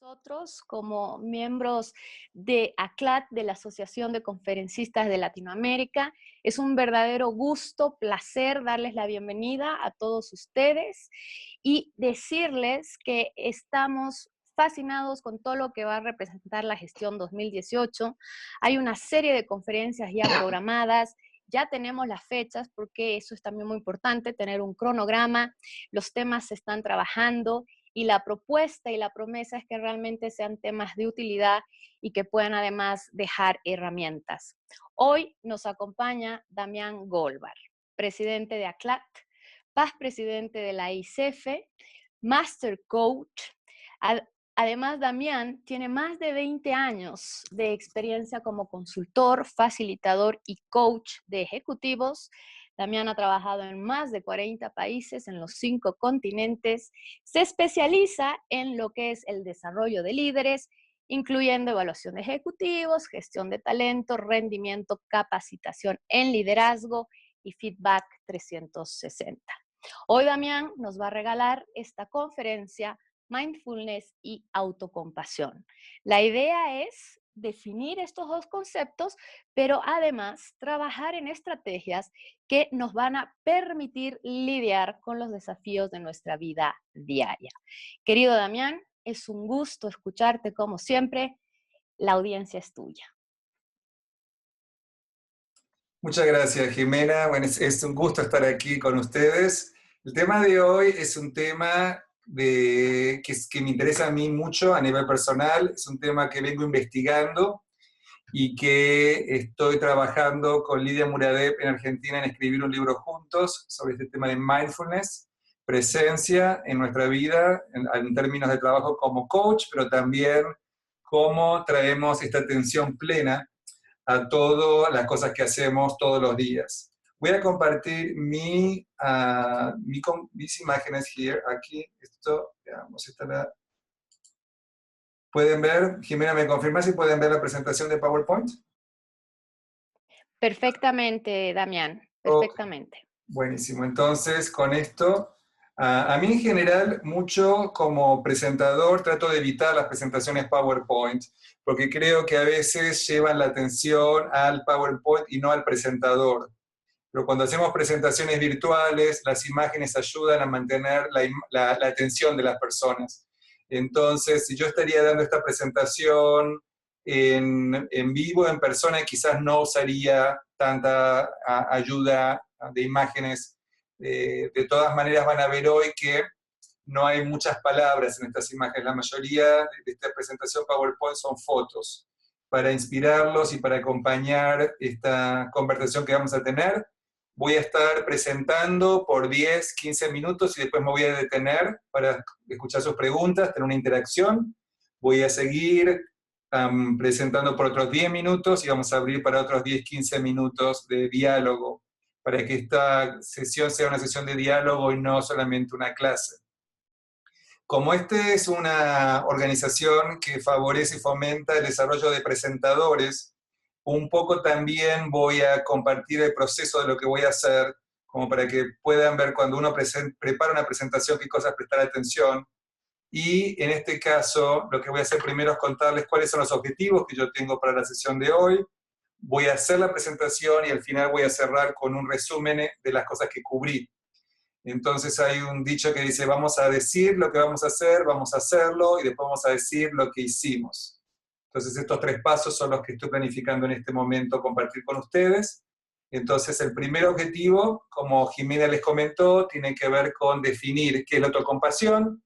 Nosotros, como miembros de ACLAT, de la Asociación de Conferencistas de Latinoamérica, es un verdadero gusto, placer darles la bienvenida a todos ustedes y decirles que estamos fascinados con todo lo que va a representar la gestión 2018. Hay una serie de conferencias ya programadas, ya tenemos las fechas, porque eso es también muy importante, tener un cronograma, los temas se están trabajando, y la propuesta y la promesa es que realmente sean temas de utilidad y que puedan además dejar herramientas. Hoy nos acompaña Damián Golbar, presidente de ACLAT, past presidente de la ICF, Master Coach. Además, Damián tiene más de 20 años de experiencia como consultor, facilitador y coach de ejecutivos. Damián ha trabajado en más de 40 países en los 5 continentes. Se especializa en lo que es el desarrollo de líderes, incluyendo evaluación de ejecutivos, gestión de talento, rendimiento, capacitación en liderazgo y feedback 360. Hoy Damián nos va a regalar esta conferencia Mindfulness y autocompasión. La idea es definir estos dos conceptos, pero además trabajar en estrategias que nos van a permitir lidiar con los desafíos de nuestra vida diaria. Querido Damián, es un gusto escucharte como siempre. La audiencia es tuya. Muchas gracias, Jimena. Bueno, es un gusto estar aquí con ustedes. El tema de hoy es un tema que me interesa a mí mucho a nivel personal. Es un tema que vengo investigando y que estoy trabajando con Lidia Muradep en Argentina en escribir un libro juntos sobre este tema de mindfulness, presencia en nuestra vida, en términos de trabajo como coach, pero también cómo traemos esta atención plena a todas las cosas que hacemos todos los días. Voy a compartir mis imágenes aquí. Esto, veamos, ¿Pueden ver? Jimena, ¿me confirma si pueden ver la presentación de PowerPoint? Perfectamente, Damián, perfectamente. Oh, buenísimo. Entonces, con esto, a mí en general, mucho como presentador, trato de evitar las presentaciones PowerPoint, porque creo que a veces llevan la atención al PowerPoint y no al presentador. Pero cuando hacemos presentaciones virtuales, las imágenes ayudan a mantener la atención de las personas. Entonces, si yo estaría dando esta presentación en vivo, en persona, quizás no usaría tanta ayuda de imágenes. De todas maneras van a ver hoy que no hay muchas palabras en estas imágenes. La mayoría de esta presentación PowerPoint son fotos para inspirarlos y para acompañar esta conversación que vamos a tener. Voy a estar presentando por 10, 15 minutos y después me voy a detener para escuchar sus preguntas, tener una interacción. Voy a seguir presentando por otros 10 minutos y vamos a abrir para otros 10, 15 minutos de diálogo, para que esta sesión sea una sesión de diálogo y no solamente una clase. Como esta es una organización que favorece y fomenta el desarrollo de presentadores, un poco también voy a compartir el proceso de lo que voy a hacer, como para que puedan ver cuando uno prepara una presentación qué cosas prestar atención. Y en este caso, lo que voy a hacer primero es contarles cuáles son los objetivos que yo tengo para la sesión de hoy. Voy a hacer la presentación y al final voy a cerrar con un resumen de las cosas que cubrí. Entonces hay un dicho que dice, vamos a decir lo que vamos a hacer, vamos a hacerlo y después vamos a decir lo que hicimos. Entonces estos 3 pasos son los que estoy planificando en este momento compartir con ustedes. Entonces el primer objetivo, como Jimena les comentó, tiene que ver con definir qué es la autocompasión,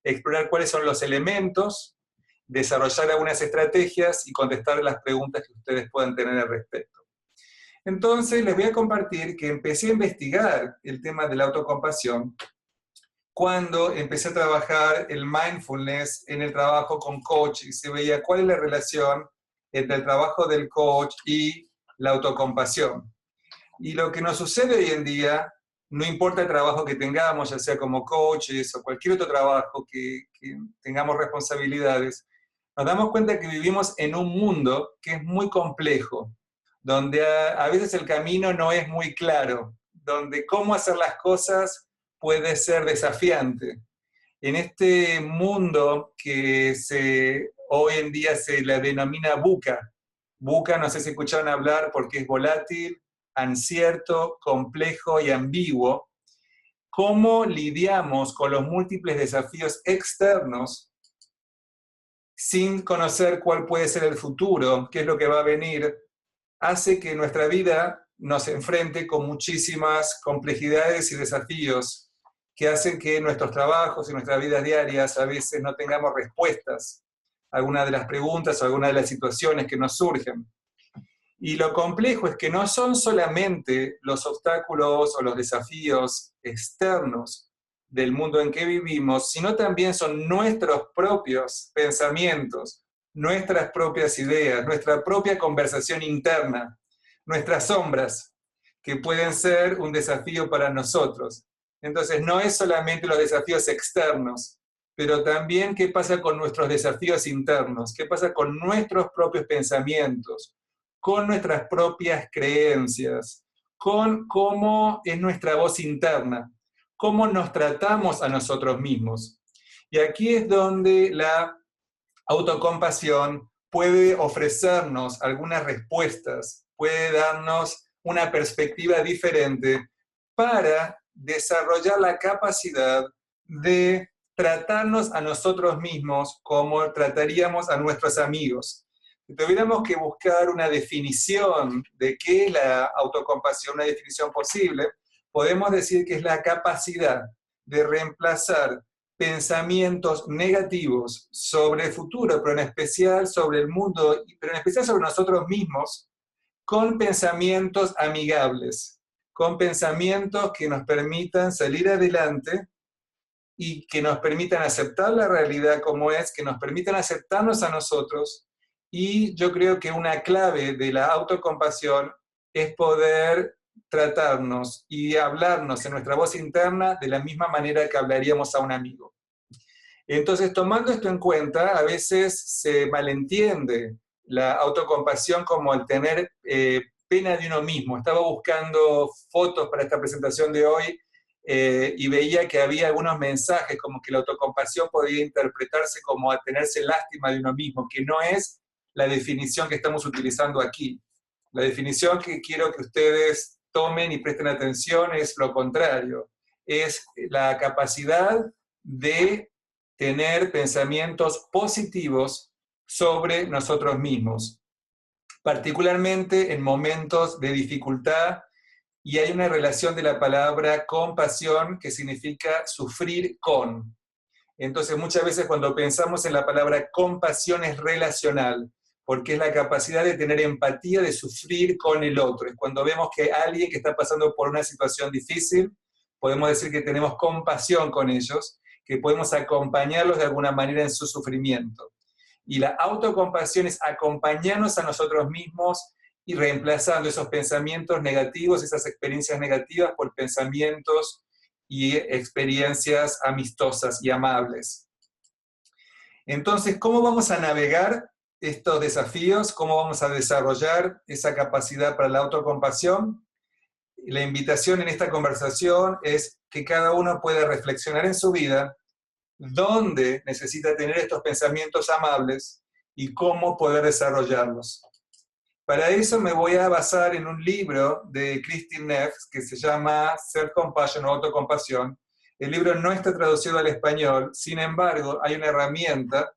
explorar cuáles son los elementos, desarrollar algunas estrategias y contestar las preguntas que ustedes puedan tener al respecto. Entonces les voy a compartir que empecé a investigar el tema de la autocompasión cuando empecé a trabajar el mindfulness en el trabajo con coach y se veía cuál es la relación entre el trabajo del coach y la autocompasión. Y lo que nos sucede hoy en día, no importa el trabajo que tengamos, ya sea como coaches o cualquier otro trabajo que tengamos responsabilidades, nos damos cuenta que vivimos en un mundo que es muy complejo, donde a veces el camino no es muy claro, donde cómo hacer las cosas puede ser desafiante. En este mundo que hoy en día se la denomina VUCA. VUCA, no sé si escucharon hablar porque es volátil, incierto, complejo y ambiguo. ¿Cómo lidiamos con los múltiples desafíos externos sin conocer cuál puede ser el futuro, qué es lo que va a venir? Hace que nuestra vida nos enfrente con muchísimas complejidades y desafíos que hacen que nuestros trabajos y nuestras vidas diarias a veces no tengamos respuestas a algunas de las preguntas o a algunas de las situaciones que nos surgen. Y lo complejo es que no son solamente los obstáculos o los desafíos externos del mundo en que vivimos, sino también son nuestros propios pensamientos, nuestras propias ideas, nuestra propia conversación interna, nuestras sombras, que pueden ser un desafío para nosotros. Entonces, no es solamente los desafíos externos, pero también qué pasa con nuestros desafíos internos, qué pasa con nuestros propios pensamientos, con nuestras propias creencias, con cómo es nuestra voz interna, cómo nos tratamos a nosotros mismos. Y aquí es donde la autocompasión puede ofrecernos algunas respuestas, puede darnos una perspectiva diferente para desarrollar la capacidad de tratarnos a nosotros mismos como trataríamos a nuestros amigos. Si tuviéramos que buscar una definición de qué es la autocompasión, una definición posible, podemos decir que es la capacidad de reemplazar pensamientos negativos sobre el futuro, pero en especial sobre el mundo, pero en especial sobre nosotros mismos, con pensamientos amigables, con pensamientos que nos permitan salir adelante y que nos permitan aceptar la realidad como es, que nos permitan aceptarnos a nosotros. Y yo creo que una clave de la autocompasión es poder tratarnos y hablarnos en nuestra voz interna de la misma manera que hablaríamos a un amigo. Entonces, tomando esto en cuenta, a veces se malentiende la autocompasión como el tener pena de uno mismo. Estaba buscando fotos para esta presentación de hoy y veía que había algunos mensajes como que la autocompasión podía interpretarse como a tenerse lástima de uno mismo, que no es la definición que estamos utilizando aquí. La definición que quiero que ustedes tomen y presten atención es lo contrario. Es la capacidad de tener pensamientos positivos sobre nosotros mismos, particularmente en momentos de dificultad, y hay una relación de la palabra compasión que significa sufrir con. Entonces, muchas veces cuando pensamos en la palabra compasión es relacional, porque es la capacidad de tener empatía, de sufrir con el otro. Es cuando vemos que alguien que está pasando por una situación difícil, podemos decir que tenemos compasión con ellos, que podemos acompañarlos de alguna manera en su sufrimiento. Y la autocompasión es acompañarnos a nosotros mismos y reemplazando esos pensamientos negativos, esas experiencias negativas por pensamientos y experiencias amistosas y amables. Entonces, ¿cómo vamos a navegar estos desafíos? ¿Cómo vamos a desarrollar esa capacidad para la autocompasión? La invitación en esta conversación es que cada uno pueda reflexionar en su vida dónde necesita tener estos pensamientos amables y cómo poder desarrollarlos. Para eso me voy a basar en un libro de Kristin Neff que se llama Self-Compassion o Autocompasión. El libro no está traducido al español, sin embargo, hay una herramienta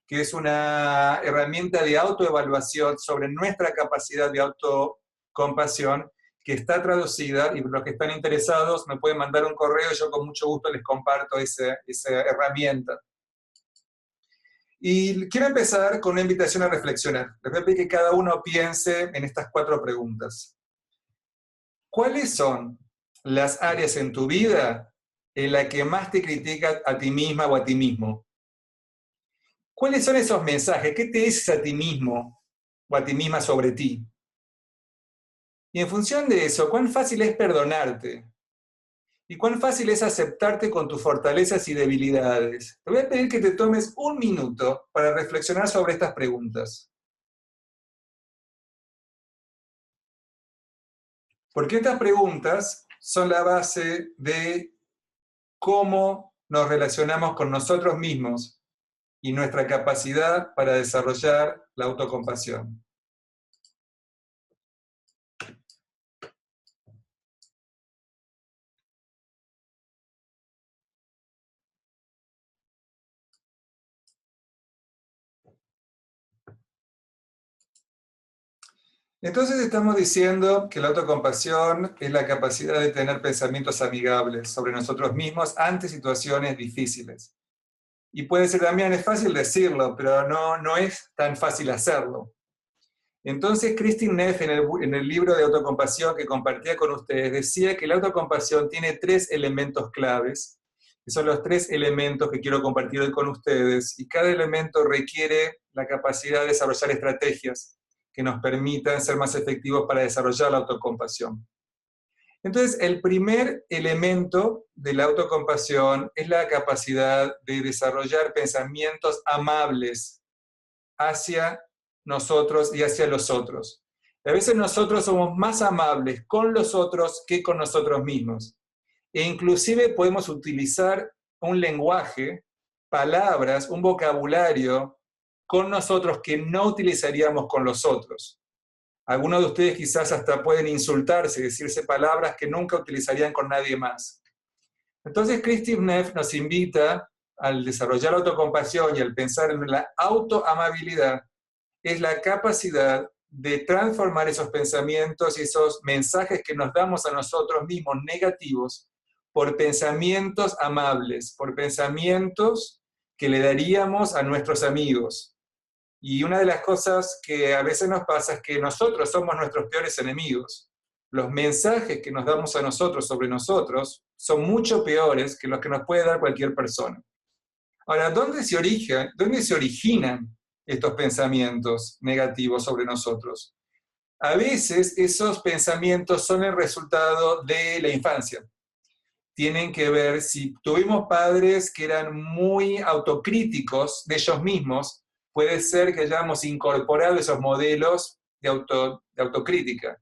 que es una herramienta de autoevaluación sobre nuestra capacidad de autocompasión, que está traducida, y los que están interesados me pueden mandar un correo y yo con mucho gusto les comparto esa herramienta. Y quiero empezar con una invitación a reflexionar. Les voy a pedir que cada uno piense en estas 4 preguntas. ¿Cuáles son las áreas en tu vida en las que más te criticas a ti misma o a ti mismo? ¿Cuáles son esos mensajes? ¿Qué te dices a ti mismo o a ti misma sobre ti? Y en función de eso, ¿cuán fácil es perdonarte? ¿Y cuán fácil es aceptarte con tus fortalezas y debilidades? Te voy a pedir que te tomes un minuto para reflexionar sobre estas preguntas. Porque estas preguntas son la base de cómo nos relacionamos con nosotros mismos y nuestra capacidad para desarrollar la autocompasión. Entonces estamos diciendo que la autocompasión es la capacidad de tener pensamientos amigables sobre nosotros mismos ante situaciones difíciles. Y puede ser también, es fácil decirlo, pero no es tan fácil hacerlo. Entonces Kristin Neff en el libro de autocompasión que compartía con ustedes decía que la autocompasión tiene 3 elementos claves, que son los 3 elementos que quiero compartir hoy con ustedes, y cada elemento requiere la capacidad de desarrollar estrategias que nos permitan ser más efectivos para desarrollar la autocompasión. Entonces, el primer elemento de la autocompasión es la capacidad de desarrollar pensamientos amables hacia nosotros y hacia los otros. Y a veces nosotros somos más amables con los otros que con nosotros mismos. E inclusive podemos utilizar un lenguaje, palabras, un vocabulario con nosotros que no utilizaríamos con los otros. Algunos de ustedes quizás hasta pueden insultarse, decirse palabras que nunca utilizarían con nadie más. Entonces Kristin Neff nos invita al desarrollar la autocompasión y al pensar en la autoamabilidad, es la capacidad de transformar esos pensamientos y esos mensajes que nos damos a nosotros mismos negativos por pensamientos amables, por pensamientos que le daríamos a nuestros amigos. Y una de las cosas que a veces nos pasa es que nosotros somos nuestros peores enemigos. Los mensajes que nos damos a nosotros sobre nosotros son mucho peores que los que nos puede dar cualquier persona. Ahora, ¿dónde se originan estos pensamientos negativos sobre nosotros? A veces esos pensamientos son el resultado de la infancia. Tienen que ver si tuvimos padres que eran muy autocríticos de ellos mismos, puede ser que hayamos incorporado esos modelos de autocrítica.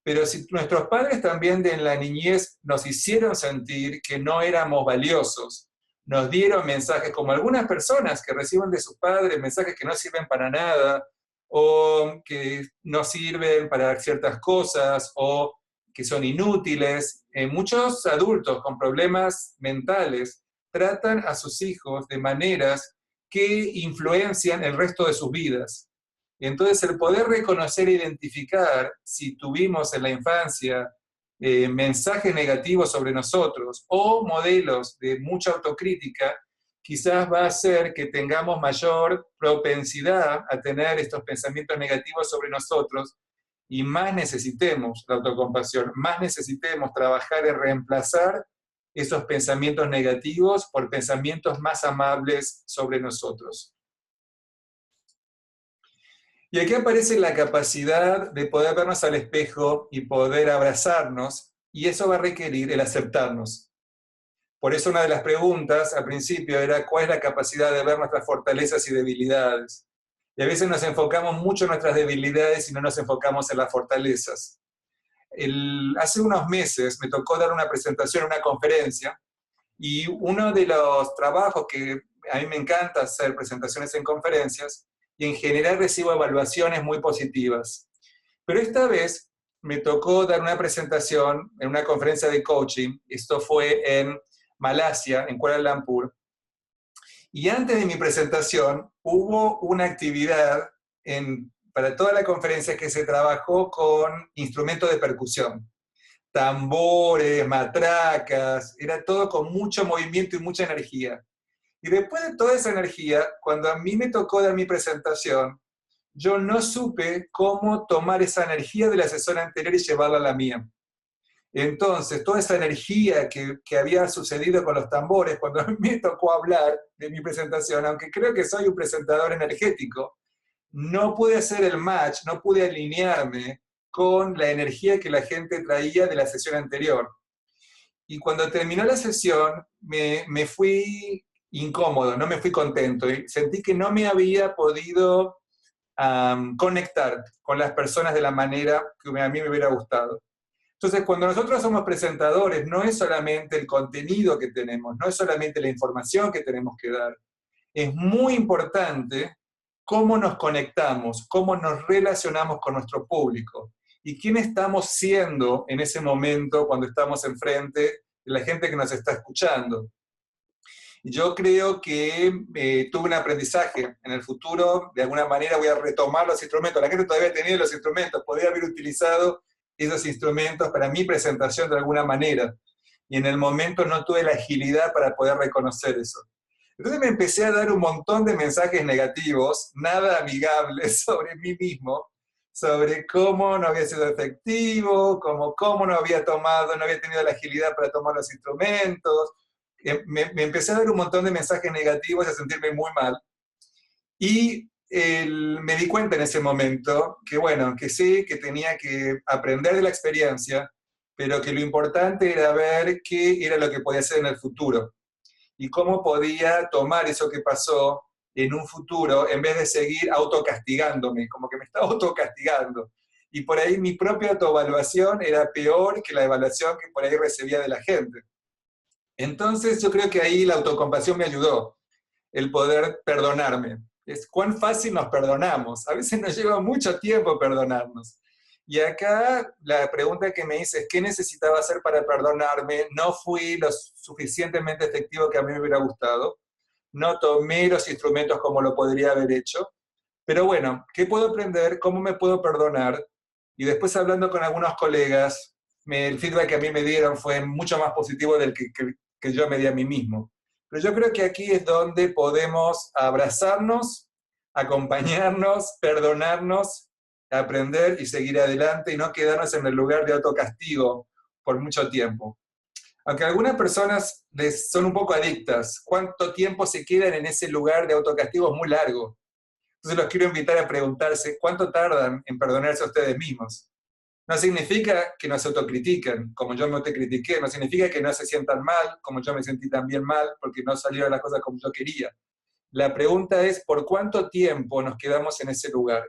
Pero si nuestros padres también en la niñez nos hicieron sentir que no éramos valiosos, nos dieron mensajes como algunas personas que reciben de sus padres mensajes que no sirven para nada, o que no sirven para ciertas cosas, o que son inútiles. Muchos adultos con problemas mentales tratan a sus hijos de maneras que influencian el resto de sus vidas. Entonces, el poder reconocer e identificar si tuvimos en la infancia mensajes negativos sobre nosotros o modelos de mucha autocrítica, quizás va a hacer que tengamos mayor propensidad a tener estos pensamientos negativos sobre nosotros y más necesitemos la autocompasión, más necesitemos trabajar en reemplazar esos pensamientos negativos por pensamientos más amables sobre nosotros. Y aquí aparece la capacidad de poder vernos al espejo y poder abrazarnos, y eso va a requerir el aceptarnos. Por eso una de las preguntas al principio era ¿cuál es la capacidad de ver nuestras fortalezas y debilidades? Y a veces nos enfocamos mucho en nuestras debilidades y no nos enfocamos en las fortalezas. Hace unos meses me tocó dar una presentación en una conferencia, y uno de los trabajos que a mí me encanta hacer presentaciones en conferencias, y en general recibo evaluaciones muy positivas. Pero esta vez me tocó dar una presentación en una conferencia de coaching, esto fue en Malasia, en Kuala Lumpur, y antes de mi presentación hubo una actividad para toda la conferencia que se trabajó con instrumentos de percusión. Tambores, matracas, era todo con mucho movimiento y mucha energía. Y después de toda esa energía, cuando a mí me tocó dar mi presentación, yo no supe cómo tomar esa energía de la sesión anterior y llevarla a la mía. Entonces, toda esa energía que había sucedido con los tambores, cuando a mí me tocó hablar de mi presentación, aunque creo que soy un presentador energético, no pude hacer el match, no pude alinearme con la energía que la gente traía de la sesión anterior. Y cuando terminó la sesión, me fui incómodo, no me fui contento, y sentí que no me había podido conectar con las personas de la manera que a mí me hubiera gustado. Entonces, cuando nosotros somos presentadores, no es solamente el contenido que tenemos, no es solamente la información que tenemos que dar. Es muy importante cómo nos conectamos, cómo nos relacionamos con nuestro público y quién estamos siendo en ese momento cuando estamos enfrente de la gente que nos está escuchando. Yo creo que tuve un aprendizaje. En el futuro, de alguna manera, voy a retomar los instrumentos. La gente todavía tenía los instrumentos, podría haber utilizado esos instrumentos para mi presentación de alguna manera. Y en el momento no tuve la agilidad para poder reconocer eso. Entonces me empecé a dar un montón de mensajes negativos, nada amigables sobre mí mismo, sobre cómo no había sido efectivo, cómo no había tomado, no había tenido la agilidad para tomar los instrumentos. Me empecé a dar un montón de mensajes negativos y a sentirme muy mal. Y me di cuenta en ese momento que, bueno, que sí, que tenía que aprender de la experiencia, pero que lo importante era ver qué era lo que podía hacer en el futuro y cómo podía tomar eso que pasó en un futuro en vez de seguir autocastigándome, como que me estaba autocastigando. Y por ahí mi propia autoevaluación era peor que la evaluación que por ahí recibía de la gente. Entonces yo creo que ahí la autocompasión me ayudó, el poder perdonarme. Es cuán fácil nos perdonamos. A veces nos lleva mucho tiempo perdonarnos. Y acá la pregunta que me hice es, ¿qué necesitaba hacer para perdonarme? No fui lo suficientemente efectivo que a mí me hubiera gustado. No tomé los instrumentos como lo podría haber hecho. Pero bueno, ¿qué puedo aprender? ¿Cómo me puedo perdonar? Y después hablando con algunos colegas, el feedback que a mí me dieron fue mucho más positivo del que yo me di a mí mismo. Pero yo creo que aquí es donde podemos abrazarnos, acompañarnos, perdonarnos, aprender y seguir adelante y no quedarnos en el lugar de autocastigo por mucho tiempo. Aunque algunas personas son un poco adictas, ¿cuánto tiempo se quedan en ese lugar de autocastigo? Es muy largo. Entonces los quiero invitar a preguntarse, ¿cuánto tardan en perdonarse a ustedes mismos? No significa que no se autocritiquen, como yo me autocritiqué, no significa que no se sientan mal, como yo me sentí también mal, porque no salieron las cosas como yo quería. La pregunta es, ¿por cuánto tiempo nos quedamos en ese lugar?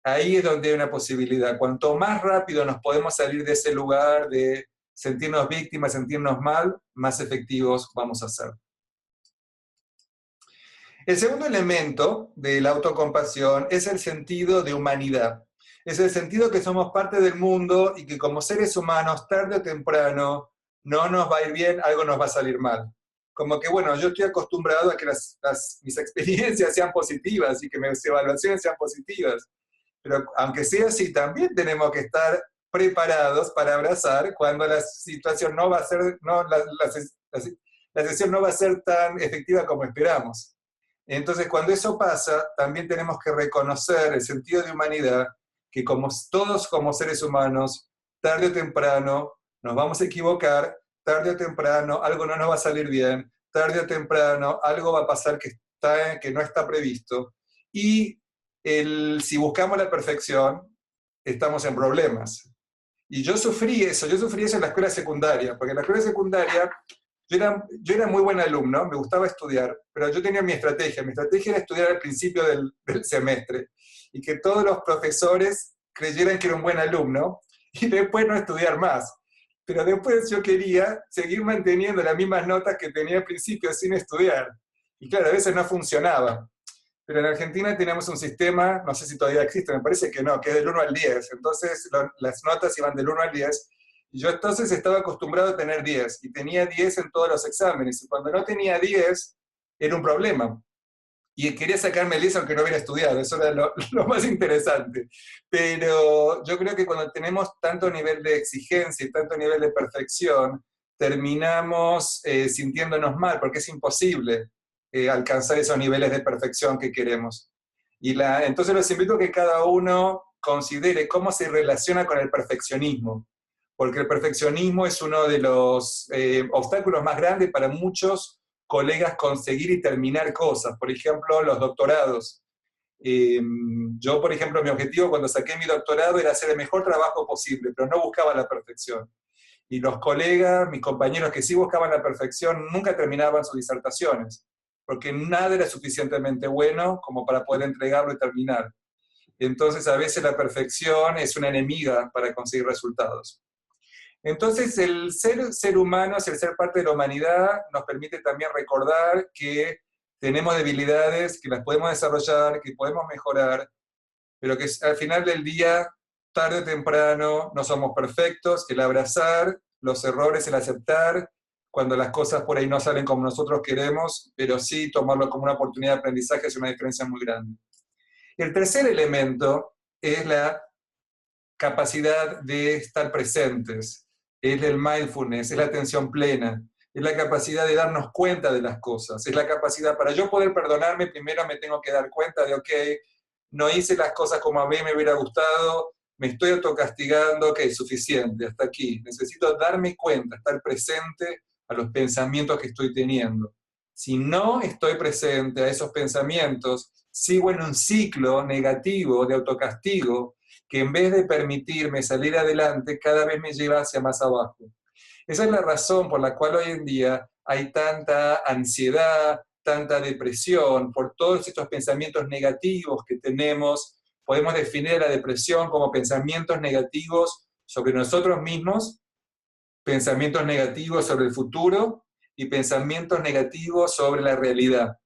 Ahí es donde hay una posibilidad. Cuanto más rápido nos podemos salir de ese lugar de sentirnos víctimas, sentirnos mal, más efectivos vamos a ser. El segundo elemento de la autocompasión es el sentido de humanidad. Es el sentido que somos parte del mundo y que como seres humanos, tarde o temprano, no nos va a ir bien, algo nos va a salir mal. Como que, bueno, yo estoy acostumbrado a que mis experiencias sean positivas y que mis evaluaciones sean positivas. Pero aunque sea así, también tenemos que estar preparados para abrazar cuando la situación no va a ser, no, la sesión no va a ser tan efectiva como esperamos. Entonces, cuando eso pasa, también tenemos que reconocer el sentido de humanidad, que como todos como seres humanos, tarde o temprano nos vamos a equivocar, tarde o temprano algo no nos va a salir bien, tarde o temprano algo va a pasar que no está previsto. Y si buscamos la perfección, estamos en problemas. Y yo sufrí eso en la escuela secundaria, porque en la escuela secundaria yo era muy buen alumno, me gustaba estudiar, pero yo tenía mi estrategia era estudiar al principio del semestre, y que todos los profesores creyeran que era un buen alumno, y después no estudiar más. Pero después yo quería seguir manteniendo las mismas notas que tenía al principio sin estudiar. Y claro, a veces no funcionaba. Pero en Argentina tenemos un sistema, no sé si todavía existe, me parece que no, que es del 1 al 10. Entonces las notas iban del 1 al 10. Y yo entonces estaba acostumbrado a tener 10. Y tenía 10 en todos los exámenes. Y cuando no tenía 10, era un problema. Y quería sacarme el 10 aunque no hubiera estudiado. Eso era lo más interesante. Pero yo creo que cuando tenemos tanto nivel de exigencia y tanto nivel de perfección, terminamos sintiéndonos mal, porque es imposible alcanzar esos niveles de perfección que queremos. Entonces los invito a que cada uno considere cómo se relaciona con el perfeccionismo, porque el perfeccionismo es uno de los obstáculos más grandes para muchos colegas conseguir y terminar cosas. Por ejemplo, los doctorados. Yo, por ejemplo, mi objetivo cuando saqué mi doctorado era hacer el mejor trabajo posible, pero no buscaba la perfección. Y los colegas, mis compañeros que sí buscaban la perfección, nunca terminaban sus disertaciones, porque nada era suficientemente bueno como para poder entregarlo y terminar. Entonces, a veces la perfección es una enemiga para conseguir resultados. Entonces, el ser humano, el ser parte de la humanidad, nos permite también recordar que tenemos debilidades, que las podemos desarrollar, que podemos mejorar, pero que al final del día, tarde o temprano, no somos perfectos, el abrazar los errores, el aceptar, cuando las cosas por ahí no salen como nosotros queremos, pero sí tomarlo como una oportunidad de aprendizaje es una diferencia muy grande. El tercer elemento es la capacidad de estar presentes, es el mindfulness, es la atención plena, es la capacidad de darnos cuenta de las cosas, es la capacidad, para yo poder perdonarme, primero me tengo que dar cuenta de, ok, no hice las cosas como a mí me hubiera gustado, me estoy autocastigando, ok, suficiente, hasta aquí. Necesito darme cuenta, estar presente a los pensamientos que estoy teniendo. Si no estoy presente a esos pensamientos, sigo en un ciclo negativo de autocastigo que en vez de permitirme salir adelante, cada vez me lleva hacia más abajo. Esa es la razón por la cual hoy en día hay tanta ansiedad, tanta depresión, por todos estos pensamientos negativos que tenemos. Podemos definir la depresión como pensamientos negativos sobre nosotros mismos, pensamientos negativos sobre el futuro y pensamientos negativos sobre la realidad.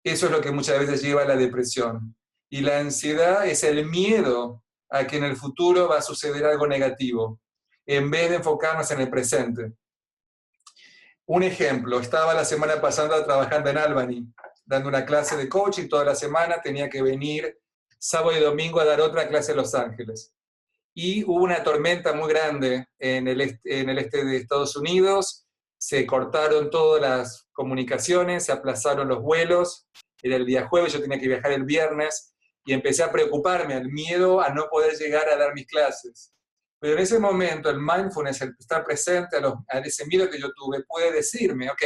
Eso es lo que muchas veces lleva a la depresión. Y la ansiedad es el miedo a que en el futuro va a suceder algo negativo, en vez de enfocarnos en el presente. Un ejemplo, estaba la semana pasada trabajando en Albany, dando una clase de coaching toda la semana, tenía que venir sábado y domingo a dar otra clase en Los Ángeles. Y hubo una tormenta muy grande en el este de Estados Unidos, se cortaron todas las comunicaciones, se aplazaron los vuelos, era el día jueves, yo tenía que viajar el viernes, y empecé a preocuparme, al miedo a no poder llegar a dar mis clases. Pero en ese momento el mindfulness, el estar presente a ese miedo que yo tuve, puede decirme, ok,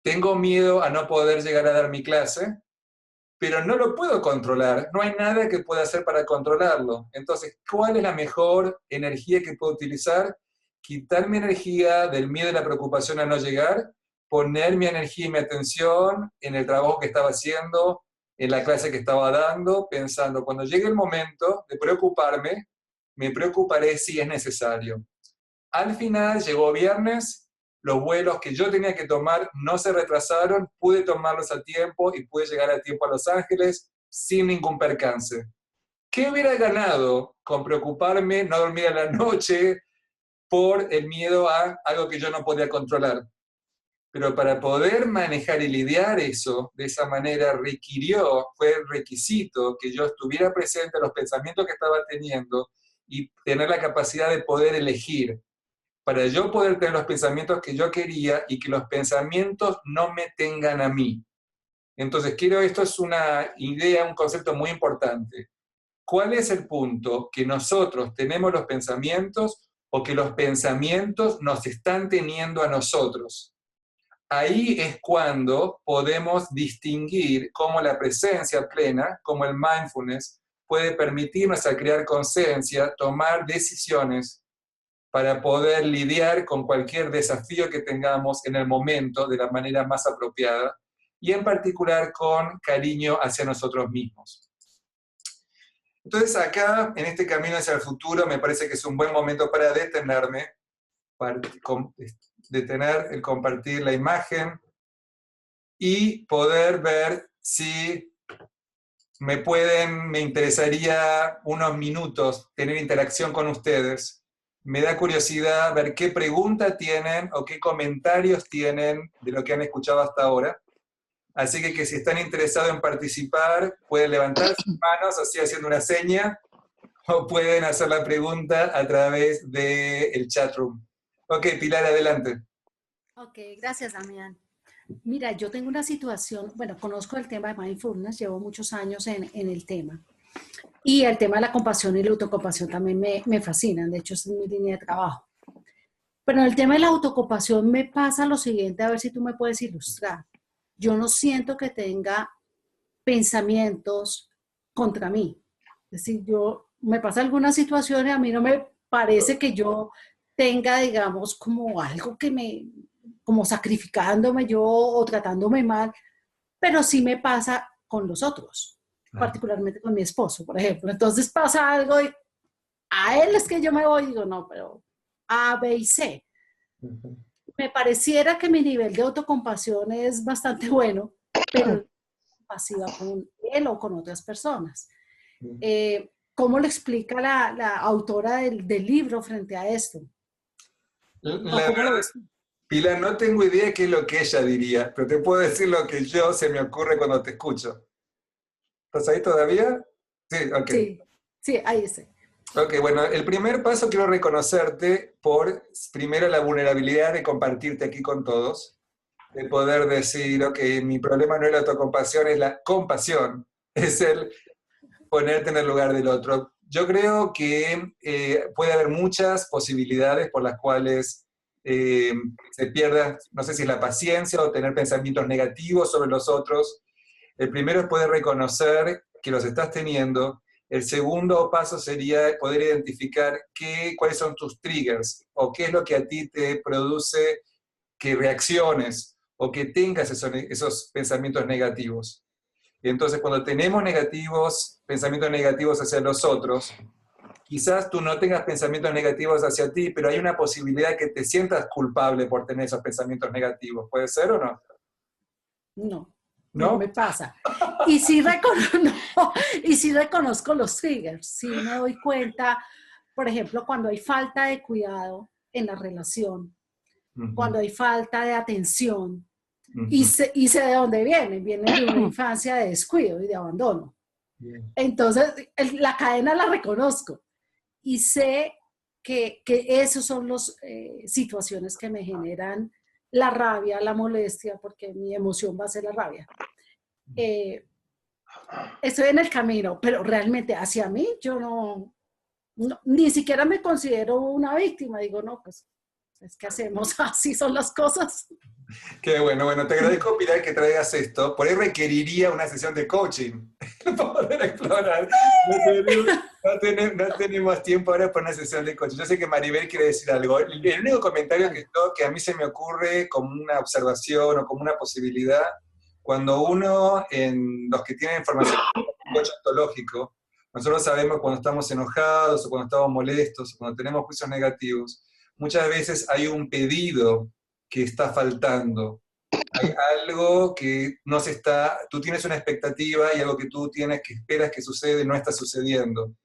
tengo miedo a no poder llegar a dar mi clase, pero no lo puedo controlar, no hay nada que pueda hacer para controlarlo. Entonces, ¿cuál es la mejor energía que puedo utilizar? Quitar mi energía del miedo y la preocupación a no llegar, poner mi energía y mi atención en el trabajo que estaba haciendo, en la clase que estaba dando, pensando, cuando llegue el momento de preocuparme, me preocuparé si es necesario. Al final llegó viernes, los vuelos que yo tenía que tomar no se retrasaron, pude tomarlos a tiempo y pude llegar a tiempo a Los Ángeles sin ningún percance. ¿Qué hubiera ganado con preocuparme, no dormir a la noche por el miedo a algo que yo no podía controlar? Pero para poder manejar y lidiar eso de esa manera fue el requisito que yo estuviera presente a los pensamientos que estaba teniendo y tener la capacidad de poder elegir, para yo poder tener los pensamientos que yo quería y que los pensamientos no me tengan a mí. Entonces, esto es una idea, un concepto muy importante. ¿Cuál es el punto? ¿Que nosotros tenemos los pensamientos o que los pensamientos nos están teniendo a nosotros? Ahí es cuando podemos distinguir cómo la presencia plena, como el mindfulness, puede permitirnos a crear conciencia, tomar decisiones para poder lidiar con cualquier desafío que tengamos en el momento de la manera más apropiada y en particular con cariño hacia nosotros mismos. Entonces acá, en este camino hacia el futuro, me parece que es un buen momento para detenerme, para detener el compartir la imagen y poder ver si me interesaría unos minutos tener interacción con ustedes. Me da curiosidad ver qué preguntas tienen o qué comentarios tienen de lo que han escuchado hasta ahora. Así que si están interesados en participar, pueden levantar sus manos, así haciendo una seña, o pueden hacer la pregunta a través del chat room. Ok, Pilar, adelante. Ok, gracias, Damián. Mira, yo tengo una situación, bueno, conozco el tema de mindfulness, llevo muchos años en el tema. Y el tema de la compasión y la autocompasión también me fascinan, de hecho, es mi línea de trabajo. Pero en el tema de la autocompasión me pasa lo siguiente, a ver si tú me puedes ilustrar. Yo no siento que tenga pensamientos contra mí. Es decir, me pasa alguna situación y a mí no me parece que yo tenga, digamos, como algo como sacrificándome yo o tratándome mal, pero sí me pasa con los otros, particularmente con mi esposo, por ejemplo. Entonces pasa algo y a él es que yo me voy y digo, no, pero A, B y C. Me pareciera que mi nivel de autocompasión es bastante bueno, pero pasiva con él o con otras personas. ¿Cómo lo explica la autora del libro frente a esto? La verdad, Pilar, no tengo idea de qué es lo que ella diría, pero te puedo decir lo que yo se me ocurre cuando te escucho. ¿Estás ahí todavía? Sí, ok. Sí, ahí está. Ok, bueno, el primer paso quiero reconocerte por, primero, la vulnerabilidad de compartirte aquí con todos, de poder decir, ok, mi problema no es la autocompasión, es la compasión, es el ponerte en el lugar del otro. Yo creo que puede haber muchas posibilidades por las cuales se pierda, no sé si es la paciencia o tener pensamientos negativos sobre los otros. El primero es poder reconocer que los estás teniendo. El segundo paso sería poder identificar cuáles son tus triggers o qué es lo que a ti te produce que reacciones o que tengas esos pensamientos negativos. Entonces, cuando tenemos pensamientos negativos hacia los otros, quizás tú no tengas pensamientos negativos hacia ti, pero hay una posibilidad que te sientas culpable por tener esos pensamientos negativos. ¿Puede ser o no? No. ¿No? No me pasa. Y sí, reconozco los triggers. Sí me doy cuenta, por ejemplo, cuando hay falta de cuidado en la relación, cuando hay falta de atención, y sé de dónde vienen. Vienen de una infancia de descuido y de abandono. Entonces, la cadena la reconozco y sé que esas son las situaciones que me generan la rabia, la molestia, porque mi emoción va a ser la rabia. Estoy en el camino, pero realmente hacia mí yo no, ni siquiera me considero una víctima. Digo, no, pues, ¿qué hacemos? Así son las cosas. Qué bueno, te agradezco, Pilar, que traigas esto. Por ahí requeriría una sesión de coaching para poder explorar. No tenemos tiempo ahora para una sesión de coaching. Yo sé que Maribel quiere decir algo. El único comentario que a mí se me ocurre como una observación o como una posibilidad, cuando uno, en los que tienen formación en coach ontológico, nosotros sabemos cuando estamos enojados o cuando estamos molestos o cuando tenemos juicios negativos, muchas veces hay un pedido que está faltando. Hay algo que no se está, tú tienes una expectativa y algo que tú tienes que esperas que sucede no está sucediendo.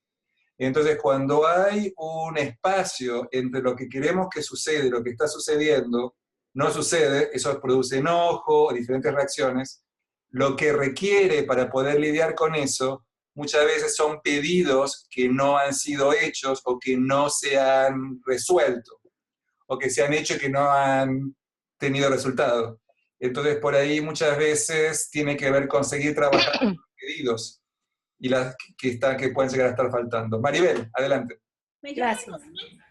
Entonces, cuando hay un espacio entre lo que queremos que sucede y lo que está sucediendo, no sucede, eso produce enojo o diferentes reacciones. Lo que requiere para poder lidiar con eso, muchas veces son pedidos que no han sido hechos o que no se han resuelto, o que se han hecho y que no han tenido resultado. Entonces, por ahí muchas veces tiene que ver con seguir trabajando los pedidos y las que pueden llegar a estar faltando. Maribel, adelante. Gracias.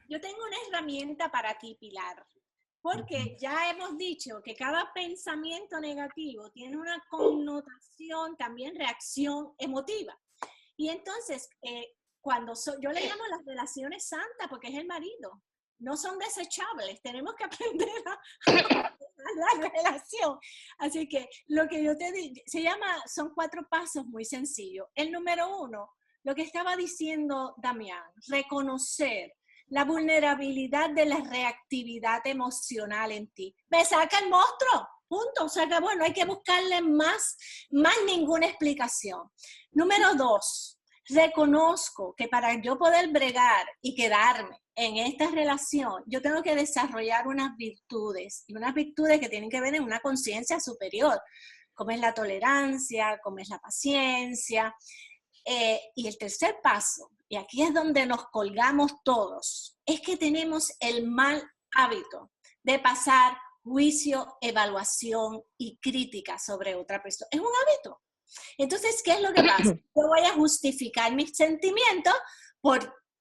Yo tengo una herramienta para ti, Pilar, porque ya hemos dicho que cada pensamiento negativo tiene una connotación, también reacción emotiva. Y entonces, yo le llamo las relaciones santas, porque es el marido. No son desechables, tenemos que aprender a la relación. Así que lo que yo te digo, son 4 pasos muy sencillos. El número 1, lo que estaba diciendo Damián, reconocer la vulnerabilidad de la reactividad emocional en ti. Me saca el monstruo, punto. O sea que bueno, hay que buscarle más ninguna explicación. Número 2, reconozco que para yo poder bregar y quedarme en esta relación, yo tengo que desarrollar unas virtudes, y unas virtudes que tienen que ver en una conciencia superior, como es la tolerancia, como es la paciencia. Y el tercer paso, y aquí es donde nos colgamos todos, es que tenemos el mal hábito de pasar juicio, evaluación y crítica sobre otra persona. Es un hábito. Entonces, ¿qué es lo que pasa? Yo voy a justificar mis sentimientos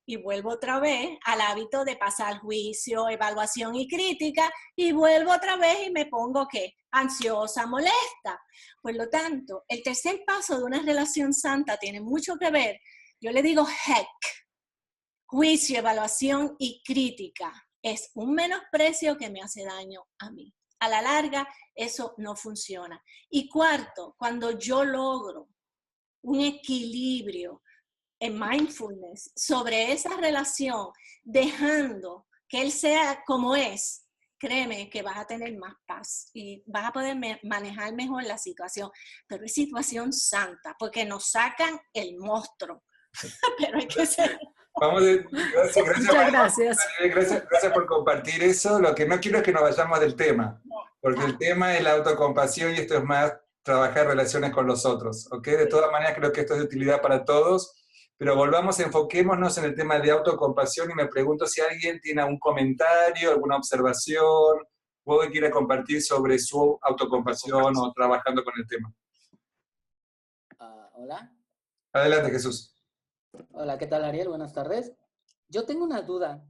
y vuelvo otra vez al hábito de pasar juicio, evaluación y crítica, y vuelvo otra vez y me pongo, ¿qué? Ansiosa, molesta. Por lo tanto, el tercer paso de una relación santa tiene mucho que ver, yo le digo heck, juicio, evaluación y crítica. Es un menosprecio que me hace daño a mí. A la larga, eso no funciona. Y cuarto, cuando yo logro un equilibrio en mindfulness sobre esa relación, dejando que él sea como es, créeme que vas a tener más paz y vas a poder manejar mejor la situación. Pero es situación santa, porque nos sacan el monstruo. Pero hay que ser... Vamos gracias, Muchas gracias. gracias por compartir eso. Lo que no quiero es que nos vayamos del tema, porque el tema es la autocompasión y esto es más trabajar relaciones con los otros, ¿ok? De todas maneras creo que esto es de utilidad para todos, pero volvamos, enfoquémonos en el tema de autocompasión y me pregunto si alguien tiene algún comentario, alguna observación, o que quiera compartir sobre su autocompasión o trabajando con el tema. Hola. Adelante, Jesús. Hola, ¿qué tal, Ariel? Buenas tardes. Yo tengo una duda.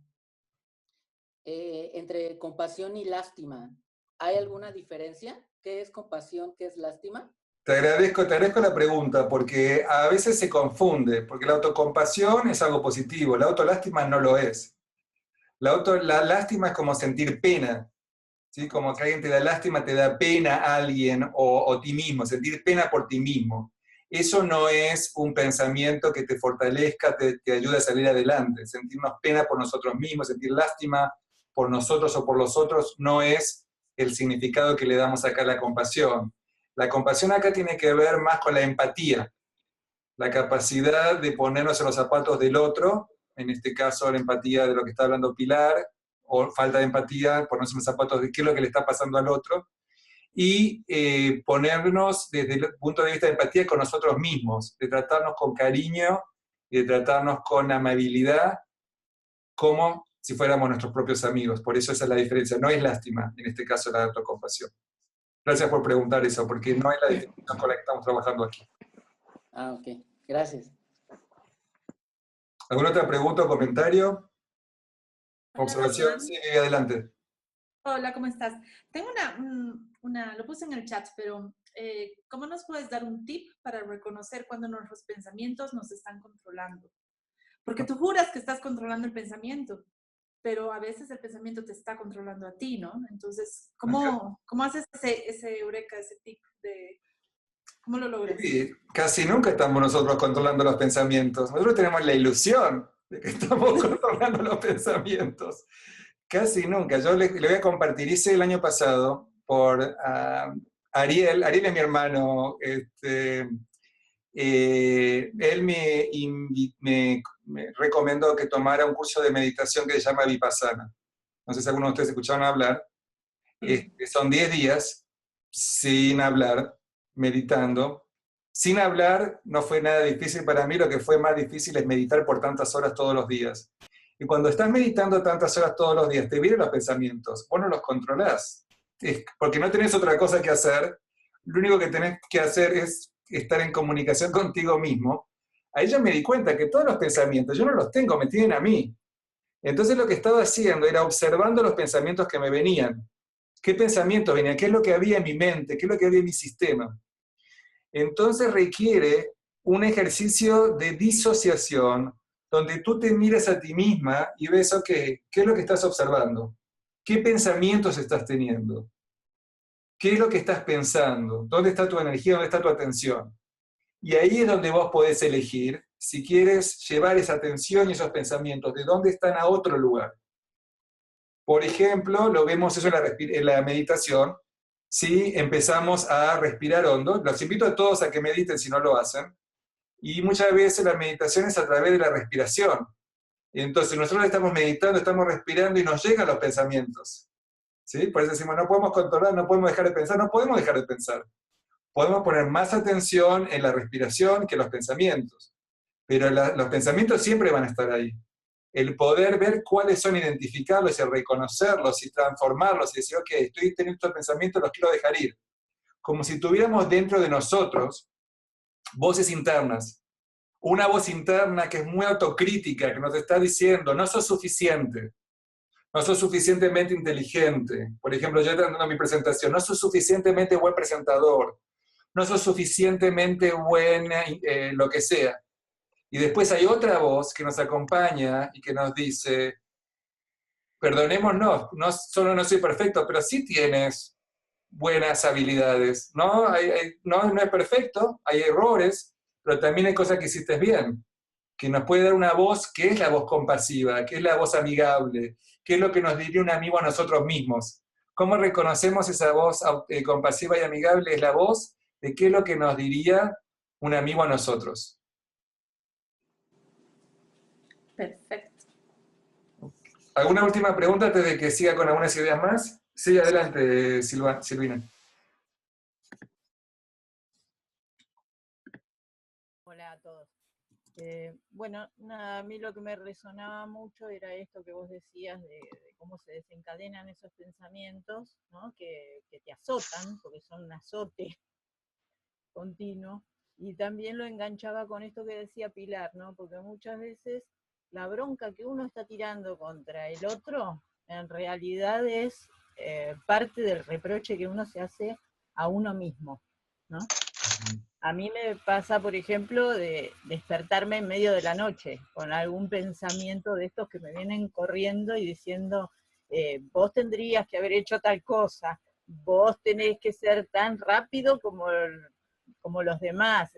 Entre compasión y lástima, ¿hay alguna diferencia? ¿Qué es compasión? ¿Qué es lástima? Te agradezco la pregunta, porque a veces se confunde, porque la autocompasión es algo positivo, la autolástima no lo es. La lástima es como sentir pena, ¿sí? Como que alguien te da lástima, te da pena a alguien o ti mismo, sentir pena por ti mismo. Eso no es un pensamiento que te fortalezca, te ayude a salir adelante. Sentirnos pena por nosotros mismos, sentir lástima por nosotros o por los otros, no es el significado que le damos acá a la compasión. La compasión acá tiene que ver más con la empatía, la capacidad de ponernos en los zapatos del otro, en este caso la empatía de lo que está hablando Pilar, o falta de empatía, ponernos en los zapatos de qué es lo que le está pasando al otro, y ponernos desde el punto de vista de empatía con nosotros mismos, de tratarnos con cariño, de tratarnos con amabilidad, como si fuéramos nuestros propios amigos. Por eso esa es la diferencia, no es lástima, en este caso la autocompasión. Gracias por preguntar eso, porque no es la definición con la que estamos trabajando aquí. Ah, ok. Gracias. ¿Alguna otra pregunta o comentario? Hola, ¿Observación? Damián. Sí, adelante. Hola, ¿cómo estás? Tengo lo puse en el chat, pero ¿cómo nos puedes dar un tip para reconocer cuando nuestros pensamientos nos están controlando? Porque tú juras que estás controlando el pensamiento, pero a veces el pensamiento te está controlando a ti, ¿no? Entonces, ¿cómo haces ese eureka, ese tip de cómo lo logras? Sí, casi nunca estamos nosotros controlando los pensamientos. Nosotros tenemos la ilusión de que estamos controlando los pensamientos. Casi nunca. Yo le voy a compartir, hice el año pasado por Ariel es mi hermano, él me recomendó que tomara un curso de meditación que se llama Vipassana. No sé si algunos de ustedes escucharon hablar. Son 10 días sin hablar, meditando. Sin hablar no fue nada difícil para mí, lo que fue más difícil es meditar por tantas horas todos los días. Y cuando estás meditando tantas horas todos los días, te vienen los pensamientos, vos no los controlás, porque no tenés otra cosa que hacer, lo único que tenés que hacer es estar en comunicación contigo mismo. Ahí yo me di cuenta que todos los pensamientos, yo no los tengo, me tienen a mí. Entonces lo que estaba haciendo era observando los pensamientos que me venían. ¿Qué pensamientos venían? ¿Qué es lo que había en mi mente? ¿Qué es lo que había en mi sistema? Entonces requiere un ejercicio de disociación, donde tú te miras a ti misma y ves, ok, ¿qué es lo que estás observando? ¿Qué pensamientos estás teniendo? ¿Qué es lo que estás pensando? ¿Dónde está tu energía? ¿Dónde está tu atención? Y ahí es donde vos podés elegir si quieres llevar esa atención y esos pensamientos, de dónde están a otro lugar. Por ejemplo, lo vemos eso en la meditación, si empezamos a respirar hondo. Los invito a todos a que mediten si no lo hacen. Y muchas veces la meditación es a través de la respiración. Entonces nosotros estamos meditando, estamos respirando y nos llegan los pensamientos. ¿Sí? Por eso decimos, no podemos controlar, no podemos dejar de pensar, no podemos dejar de pensar. Podemos poner más atención en la respiración que en los pensamientos. Pero los pensamientos siempre van a estar ahí. El poder ver cuáles son, identificarlos y reconocerlos y transformarlos y decir, ok, estoy teniendo estos pensamientos, los quiero dejar ir. Como si tuviéramos dentro de nosotros voces internas. Una voz interna que es muy autocrítica, que nos está diciendo, no sos suficiente, no sos suficientemente inteligente. Por ejemplo, yo dando mi presentación, no sos suficientemente buen presentador, no sos suficientemente buena, lo que sea. Y después hay otra voz que nos acompaña y que nos dice, perdonémonos, no solo no soy perfecto, pero sí tienes buenas habilidades, ¿no? No es perfecto, hay errores, pero también hay cosas que hiciste bien. que nos puede dar una voz que es la voz compasiva, que es la voz amigable, que es lo que nos diría un amigo a nosotros mismos. ¿Cómo reconocemos esa voz compasiva y amigable? Es la voz de qué es lo que nos diría un amigo a nosotros. Perfecto. ¿Alguna última pregunta antes de que siga con algunas ideas más? Sí, adelante, Silvina. Hola a todos. Bueno, nada, a mí lo que me resonaba mucho era esto que vos decías de cómo se desencadenan esos pensamientos, ¿no? que te azotan, porque son un azote continuo. Y también lo enganchaba con esto que decía Pilar, ¿no? Porque muchas veces la bronca que uno está tirando contra el otro, en realidad es parte del reproche que uno se hace a uno mismo, ¿no? A mí me pasa, por ejemplo, de despertarme en medio de la noche con algún pensamiento de estos que me vienen corriendo y diciendo, vos tendrías que haber hecho tal cosa, vos tenés que ser tan rápido como los demás,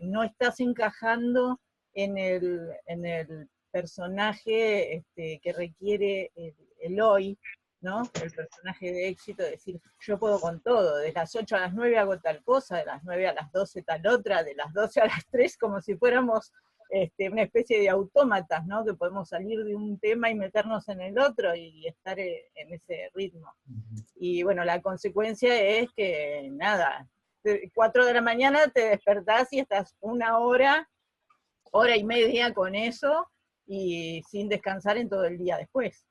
no estás encajando en el personaje que requiere el hoy, ¿no? El personaje de éxito, decir, yo puedo con todo, de las 8 a las 9 hago tal cosa, de las 9 a las 12 tal otra, de las 12 a las 3, como si fuéramos una especie de autómatas, ¿no? Que podemos salir de un tema y meternos en el otro y estar en ese ritmo. Y bueno, la consecuencia es que, nada, 4 de la mañana te despertás y estás una hora y media con eso, y sin descansar en todo el día después.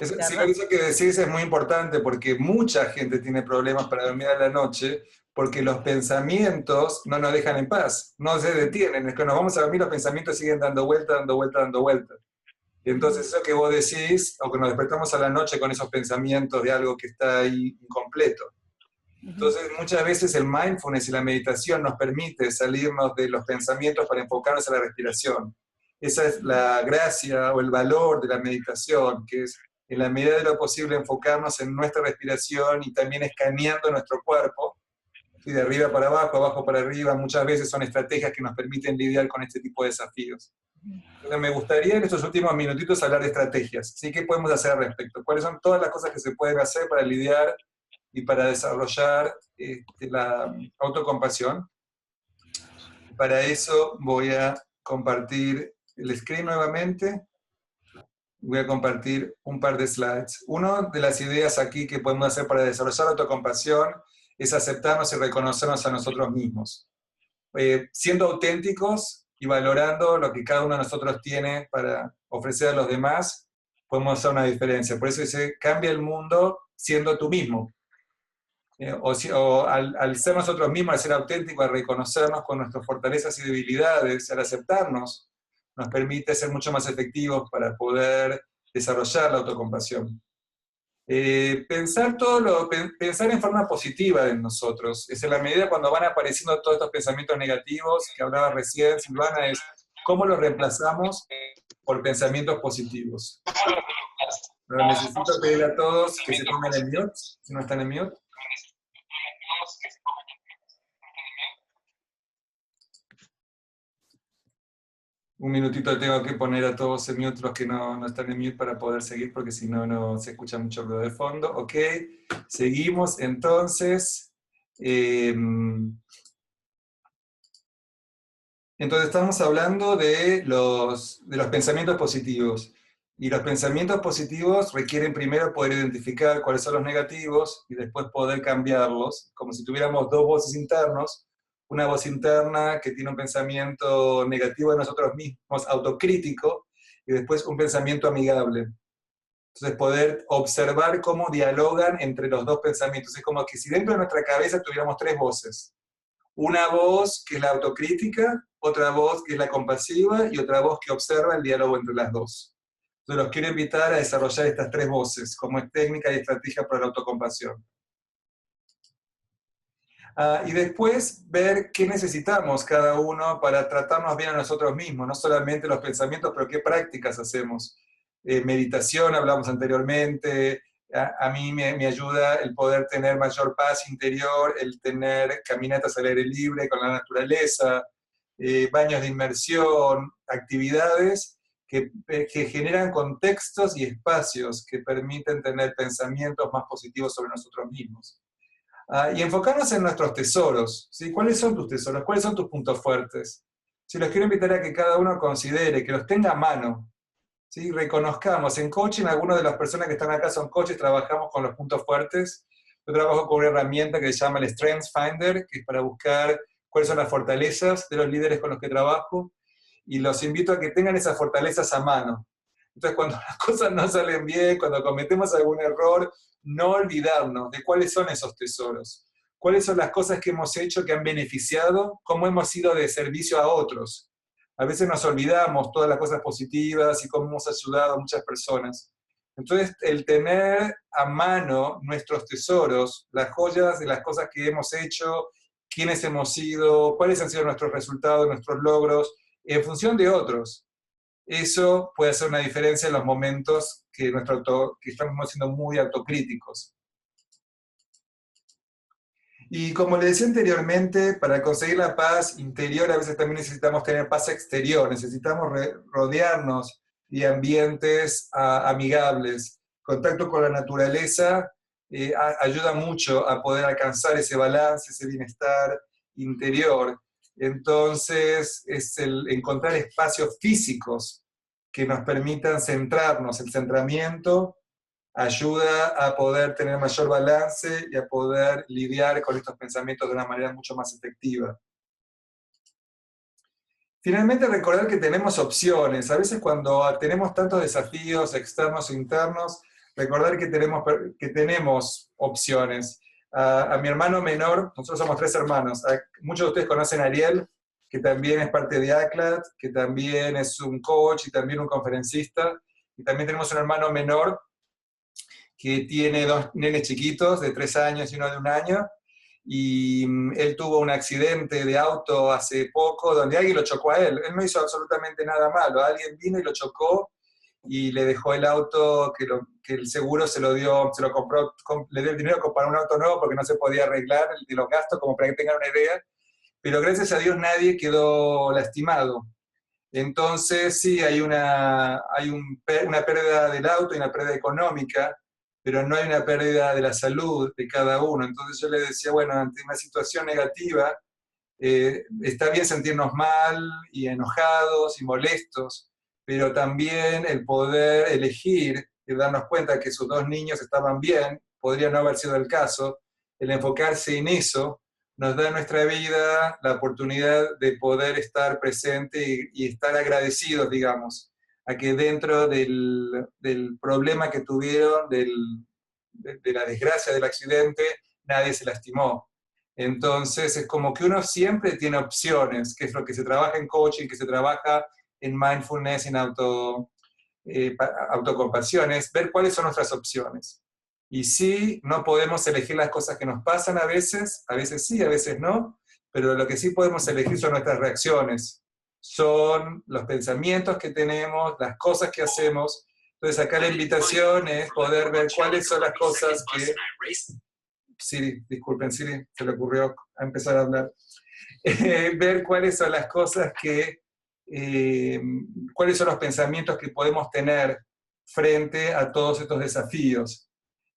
Eso que decís es muy importante, porque mucha gente tiene problemas para dormir a la noche, porque los pensamientos no nos dejan en paz, no se detienen, es que nos vamos a dormir, los pensamientos siguen dando vuelta, dando vuelta, dando vuelta. Y entonces eso que vos decís, o que nos despertamos a la noche con esos pensamientos de algo que está ahí incompleto. Entonces muchas veces el mindfulness y la meditación nos permite salirnos de los pensamientos para enfocarnos en la respiración. Esa es la gracia o el valor de la meditación, que es en la medida de lo posible enfocarnos en nuestra respiración y también escaneando nuestro cuerpo, ¿sí? De arriba para abajo, abajo para arriba. Muchas veces son estrategias que nos permiten lidiar con este tipo de desafíos. Entonces me gustaría en estos últimos minutitos hablar de estrategias. ¿Sí? ¿Qué podemos hacer al respecto? ¿Cuáles son todas las cosas que se pueden hacer para lidiar y para desarrollar la autocompasión? Para eso voy a compartir el screen nuevamente. Voy a compartir un par de slides. Una de las ideas aquí que podemos hacer para desarrollar autocompasión es aceptarnos y reconocernos a nosotros mismos. Siendo auténticos y valorando lo que cada uno de nosotros tiene para ofrecer a los demás, podemos hacer una diferencia. Por eso dice, cambia el mundo siendo tú mismo. Al ser nosotros mismos, al ser auténticos, al reconocernos con nuestras fortalezas y debilidades, al aceptarnos, nos permite ser mucho más efectivos para poder desarrollar la autocompasión. Pensar en forma positiva en nosotros, es en la medida cuando van apareciendo todos estos pensamientos negativos que hablaba recién Silvana, es cómo los reemplazamos por pensamientos positivos. Pero necesito pedirle a todos que se pongan en mute, si no están en mute. Un minutito tengo que poner a todos en mute los que no están en mute para poder seguir, porque si no, no se escucha mucho ruido de fondo. Ok, seguimos entonces. Entonces estamos hablando de los pensamientos positivos. Y los pensamientos positivos requieren primero poder identificar cuáles son los negativos y después poder cambiarlos, como si tuviéramos dos voces internas. Una voz interna que tiene un pensamiento negativo de nosotros mismos, autocrítico, y después un pensamiento amigable. Entonces poder observar cómo dialogan entre los dos pensamientos. Es como que si dentro de nuestra cabeza tuviéramos tres voces. Una voz que es la autocrítica, otra voz que es la compasiva y otra voz que observa el diálogo entre las dos. Entonces los quiero invitar a desarrollar estas tres voces como técnica y estrategia para la autocompasión. Y después ver qué necesitamos cada uno para tratarnos bien a nosotros mismos, no solamente los pensamientos, pero qué prácticas hacemos. Meditación, hablamos anteriormente, a mí me ayuda el poder tener mayor paz interior, el tener caminatas al aire libre con la naturaleza, baños de inmersión, actividades que generan contextos y espacios que permiten tener pensamientos más positivos sobre nosotros mismos. Y enfocarnos en nuestros tesoros, ¿sí? ¿Cuáles son tus tesoros? ¿Cuáles son tus puntos fuertes? Si los quiero invitar a que cada uno considere, que los tenga a mano, ¿sí? Reconozcamos, en coaching algunas de las personas que están acá son coaches, trabajamos con los puntos fuertes. Yo trabajo con una herramienta que se llama el Strengths Finder, que es para buscar cuáles son las fortalezas de los líderes con los que trabajo, y los invito a que tengan esas fortalezas a mano. Entonces, cuando las cosas no salen bien, cuando cometemos algún error, no olvidarnos de cuáles son esos tesoros, cuáles son las cosas que hemos hecho que han beneficiado, cómo hemos sido de servicio a otros. A veces nos olvidamos todas las cosas positivas y cómo hemos ayudado a muchas personas. Entonces, el tener a mano nuestros tesoros, las joyas de las cosas que hemos hecho, quiénes hemos sido, cuáles han sido nuestros resultados, nuestros logros, en función de otros. Eso puede hacer una diferencia en los momentos que estamos siendo muy autocríticos. Y como le decía anteriormente, para conseguir la paz interior a veces también necesitamos tener paz exterior, necesitamos rodearnos de ambientes amigables. Contacto con la naturaleza ayuda mucho a poder alcanzar ese balance, ese bienestar interior. Entonces, es el encontrar espacios físicos que nos permitan centrarnos. El centramiento ayuda a poder tener mayor balance y a poder lidiar con estos pensamientos de una manera mucho más efectiva. Finalmente, recordar que tenemos opciones. A veces cuando tenemos tantos desafíos externos e internos, recordar que tenemos opciones. A mi hermano menor, nosotros somos 3 hermanos, muchos de ustedes conocen a Ariel, que también es parte de ACLAT, que también es un coach y también un conferencista, y también tenemos un hermano menor que tiene 2 nenes chiquitos, de 3 años y uno de 1 año, y él tuvo un accidente de auto hace poco, donde alguien lo chocó a él. Él no hizo absolutamente nada malo, alguien vino y lo chocó, y le dejó el auto, que el seguro se lo compró, le dio el dinero para un auto nuevo porque no se podía arreglar de los gastos, como para que tengan una idea, pero gracias a Dios nadie quedó lastimado. Entonces sí, hay una pérdida del auto y una pérdida económica, pero no hay una pérdida de la salud de cada uno. Entonces yo le decía, bueno, ante una situación negativa, está bien sentirnos mal y enojados y molestos, pero también el poder elegir y darnos cuenta que sus 2 niños estaban bien, podría no haber sido el caso, el enfocarse en eso nos da en nuestra vida la oportunidad de poder estar presente y estar agradecidos, digamos, a que dentro del problema que tuvieron, de la desgracia del accidente, nadie se lastimó. Entonces es como que uno siempre tiene opciones, que es lo que se trabaja en coaching, que se trabaja en mindfulness, en autocompasión, es ver cuáles son nuestras opciones. Y sí, no podemos elegir las cosas que nos pasan a veces sí, a veces no, pero lo que sí podemos elegir son nuestras reacciones, son los pensamientos que tenemos, las cosas que hacemos. Entonces acá la invitación es poder ver cuáles son las cosas que... Siri, disculpen, Siri, se le ocurrió empezar a hablar. Ver cuáles son las cosas que... cuáles son los pensamientos que podemos tener frente a todos estos desafíos.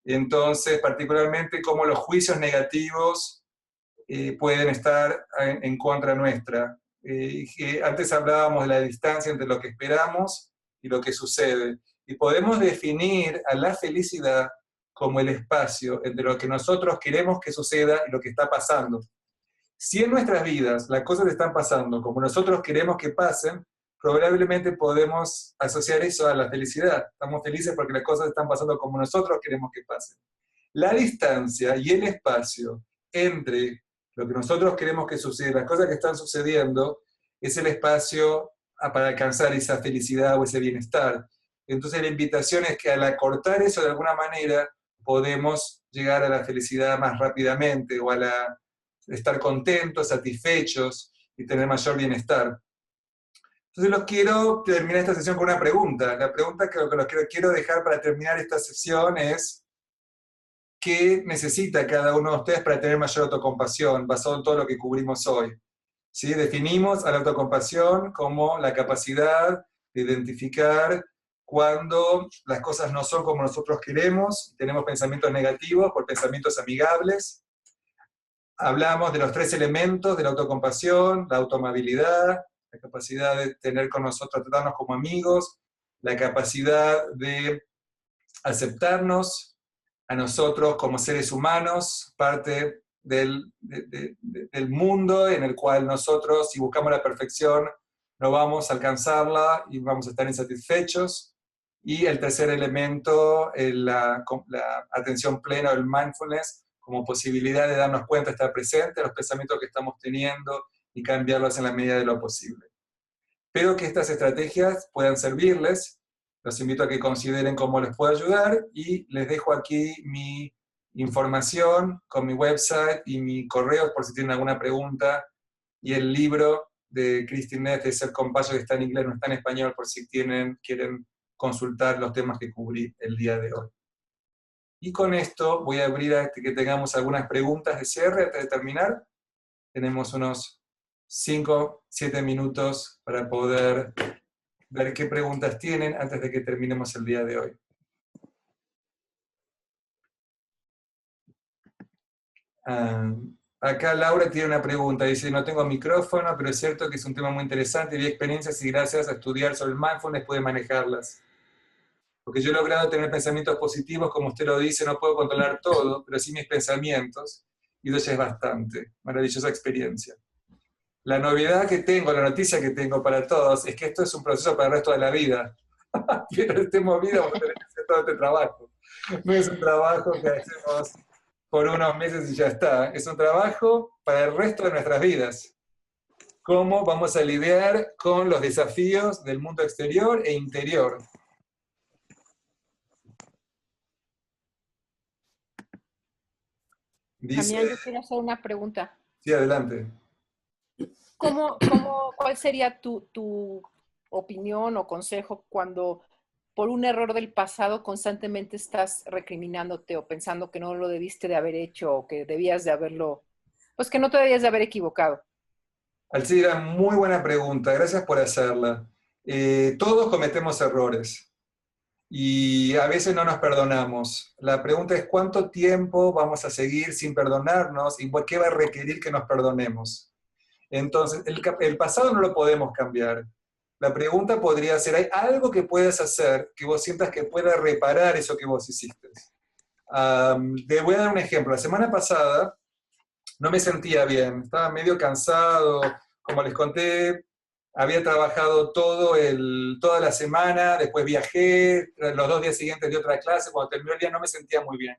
Entonces, particularmente, cómo los juicios negativos pueden estar en contra nuestra. Antes hablábamos de la distancia entre lo que esperamos y lo que sucede. Y podemos definir a la felicidad como el espacio entre lo que nosotros queremos que suceda y lo que está pasando. Si en nuestras vidas las cosas están pasando como nosotros queremos que pasen, probablemente podemos asociar eso a la felicidad. Estamos felices porque las cosas están pasando como nosotros queremos que pasen. La distancia y el espacio entre lo que nosotros queremos que suceda, las cosas que están sucediendo, es el espacio para alcanzar esa felicidad o ese bienestar. Entonces la invitación es que al acortar eso de alguna manera, podemos llegar a la felicidad más rápidamente o a estar contentos, satisfechos y tener mayor bienestar. Entonces quiero terminar esta sesión con una pregunta. La pregunta que quiero dejar para terminar esta sesión es: ¿qué necesita cada uno de ustedes para tener mayor autocompasión, basado en todo lo que cubrimos hoy? ¿Sí? Definimos a la autocompasión como la capacidad de identificar cuando las cosas no son como nosotros queremos, tenemos pensamientos negativos por pensamientos amigables. Hablamos de los 3 elementos de la autocompasión: la autoamabilidad, la capacidad de tener con nosotros, tratarnos como amigos, la capacidad de aceptarnos a nosotros como seres humanos, parte del mundo en el cual nosotros, si buscamos la perfección, no vamos a alcanzarla y vamos a estar insatisfechos. Y el tercer elemento, la atención plena, el mindfulness, como posibilidad de darnos cuenta, estar presente a los pensamientos que estamos teniendo y cambiarlos en la medida de lo posible. Espero que estas estrategias puedan servirles. Los invito a que consideren cómo les puedo ayudar y les dejo aquí mi información con mi website y mi correo por si tienen alguna pregunta, y el libro de Christine Neff de Ser Compassion, que está en inglés, no está en español, por si quieren consultar los temas que cubrí el día de hoy. Y con esto voy a abrir a que tengamos algunas preguntas de cierre antes de terminar. Tenemos unos 5, 7 minutos para poder ver qué preguntas tienen antes de que terminemos el día de hoy. Acá Laura tiene una pregunta, dice: no tengo micrófono, pero es cierto que es un tema muy interesante, vi experiencias y gracias a estudiar sobre el mindfulness pude manejarlas. Porque yo he logrado tener pensamientos positivos, como usted lo dice, no puedo controlar todo, pero sí mis pensamientos, y eso ya es bastante. Maravillosa experiencia. La novedad que tengo, la noticia que tengo para todos, es que esto es un proceso para el resto de la vida. Pero estemos vivos vamos a tener que hacer todo este trabajo. No es un trabajo que hacemos por unos meses y ya está. Es un trabajo para el resto de nuestras vidas. Cómo vamos a lidiar con los desafíos del mundo exterior e interior. También yo quiero hacer una pregunta. Sí, adelante. ¿Cuál sería tu opinión o consejo cuando por un error del pasado constantemente estás recriminándote o pensando que no lo debiste de haber hecho o que debías de haberlo, pues que no te debías de haber equivocado? Alcira, muy buena pregunta, gracias por hacerla. Todos cometemos errores y a veces no nos perdonamos. La pregunta es: ¿cuánto tiempo vamos a seguir sin perdonarnos y qué va a requerir que nos perdonemos? Entonces, el pasado no lo podemos cambiar. La pregunta podría ser: ¿hay algo que puedas hacer que vos sientas que pueda reparar eso que vos hiciste? Te voy a dar un ejemplo. La semana pasada no me sentía bien, estaba medio cansado, como les conté, había trabajado toda la semana, después viajé, los 2 días siguientes de otra clase, cuando terminó el día no me sentía muy bien.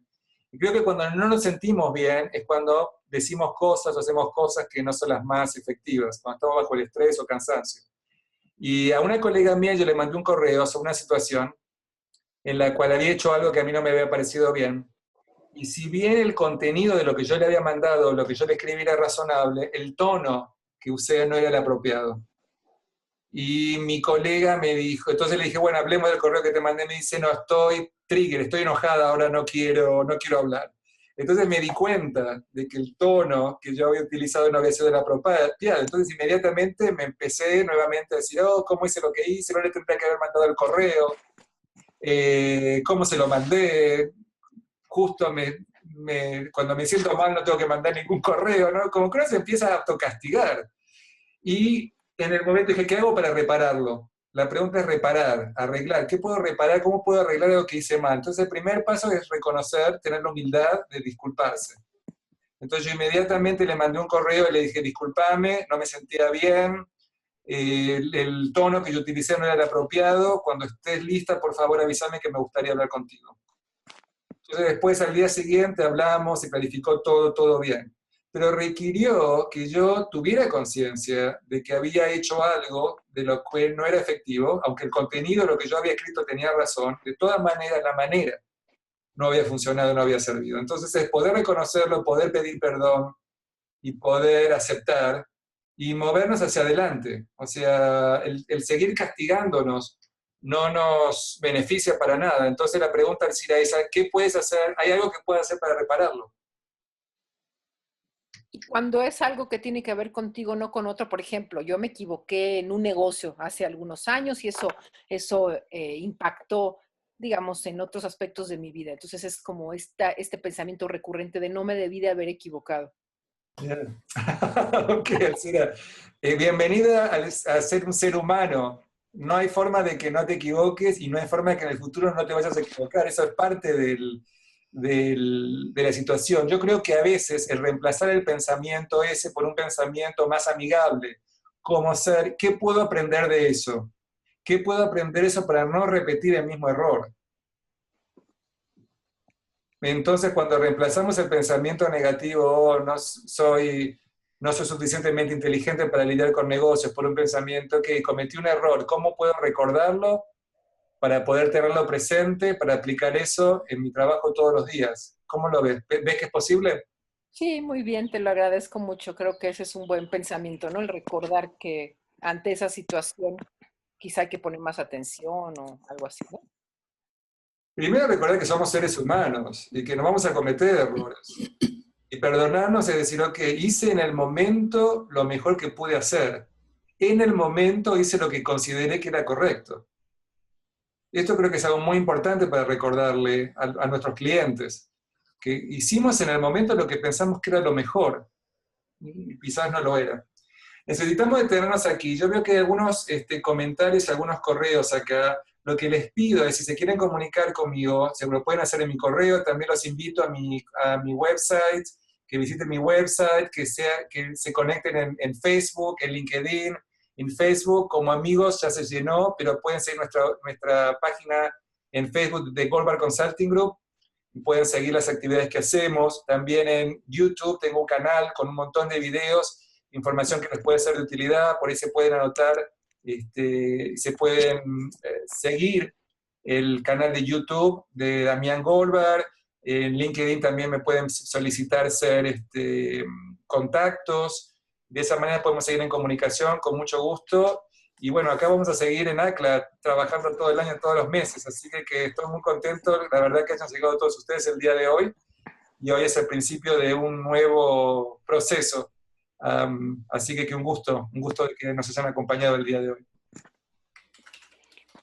Y creo que cuando no nos sentimos bien es cuando decimos cosas o hacemos cosas que no son las más efectivas, cuando estamos bajo el estrés o cansancio. Y a una colega mía yo le mandé un correo sobre una situación en la cual había hecho algo que a mí no me había parecido bien. Y si bien el contenido de lo que yo le había mandado, lo que yo le escribí era razonable, el tono que usé no era el apropiado. Y mi colega me dijo, entonces le dije: bueno, hablemos del correo que te mandé. Me dice: no, estoy trigger, estoy enojada, ahora no quiero hablar. Entonces me di cuenta de que el tono que yo había utilizado no había sido el apropiado. Entonces inmediatamente me empecé nuevamente a decir: oh, ¿cómo hice lo que hice? No le tendría que haber mandado el correo. ¿Cómo se lo mandé? Justo cuando me siento mal no tengo que mandar ningún correo, ¿no? Como que uno se empieza a autocastigar. Y en el momento dije: ¿qué hago para repararlo? La pregunta es reparar, arreglar. ¿Qué puedo reparar? ¿Cómo puedo arreglar algo que hice mal? Entonces el primer paso es reconocer, tener la humildad de disculparse. Entonces yo inmediatamente le mandé un correo y le dije: discúlpame, no me sentía bien, el tono que yo utilicé no era el apropiado, cuando estés lista por favor avísame que me gustaría hablar contigo. Entonces después al día siguiente hablamos, se clarificó todo bien. Pero requirió que yo tuviera conciencia de que había hecho algo de lo que no era efectivo, aunque el contenido, lo que yo había escrito tenía razón, de todas maneras la manera no había funcionado, no había servido. Entonces es poder reconocerlo, poder pedir perdón y poder aceptar y movernos hacia adelante. O sea, el seguir castigándonos no nos beneficia para nada. Entonces la pregunta es: ¿qué puedes hacer? ¿Hay algo que puedas hacer para repararlo? Y cuando es algo que tiene que ver contigo, no con otro, por ejemplo, yo me equivoqué en un negocio hace algunos años y eso impactó, digamos, en otros aspectos de mi vida. Entonces es como este pensamiento recurrente de no me debí de haber equivocado. Bien. Ok, Alcira. Bienvenida a ser un ser humano. No hay forma de que no te equivoques y no hay forma de que en el futuro no te vayas a equivocar. Eso es parte de la situación. Yo creo que a veces el reemplazar el pensamiento ese por un pensamiento más amigable, como ser, ¿qué puedo aprender de eso? ¿Qué puedo aprender de eso para no repetir el mismo error? Entonces, cuando reemplazamos el pensamiento negativo, oh, no soy suficientemente inteligente para lidiar con negocios, por un pensamiento que cometí un error, ¿cómo puedo recordarlo para poder tenerlo presente, para aplicar eso en mi trabajo todos los días? ¿Cómo lo ves? ¿Ves que es posible? Sí, muy bien, te lo agradezco mucho. Creo que ese es un buen pensamiento, ¿no? El recordar que ante esa situación quizá hay que poner más atención o algo así, ¿no? Primero recordar que somos seres humanos y que no vamos a cometer errores. Y perdonarnos es decir, ok, hice en el momento lo mejor que pude hacer. En el momento hice lo que consideré que era correcto. Esto creo que es algo muy importante para recordarle a nuestros clientes, que hicimos en el momento lo que pensamos que era lo mejor, y quizás no lo era. Necesitamos detenernos aquí. Yo veo que hay algunos comentarios, algunos correos acá. Lo que les pido es, si se quieren comunicar conmigo, se lo pueden hacer en mi correo. También los invito a mi website, que visiten mi website, que se conecten en Facebook, en LinkedIn. En Facebook, como amigos, ya se llenó, pero pueden seguir nuestra página en Facebook de Goldberg Consulting Group. Pueden seguir las actividades que hacemos. También en YouTube tengo un canal con un montón de videos, información que les puede ser de utilidad, por ahí se pueden anotar, se pueden seguir el canal de YouTube de Damián Goldberg. En LinkedIn también me pueden solicitar ser contactos. De esa manera podemos seguir en comunicación con mucho gusto. Y bueno, acá vamos a seguir en ACLA trabajando todo el año, todos los meses. Así que estoy muy contento, la verdad, que hayan llegado todos ustedes el día de hoy. Y hoy es el principio de un nuevo proceso. Así que un gusto que nos hayan acompañado el día de hoy.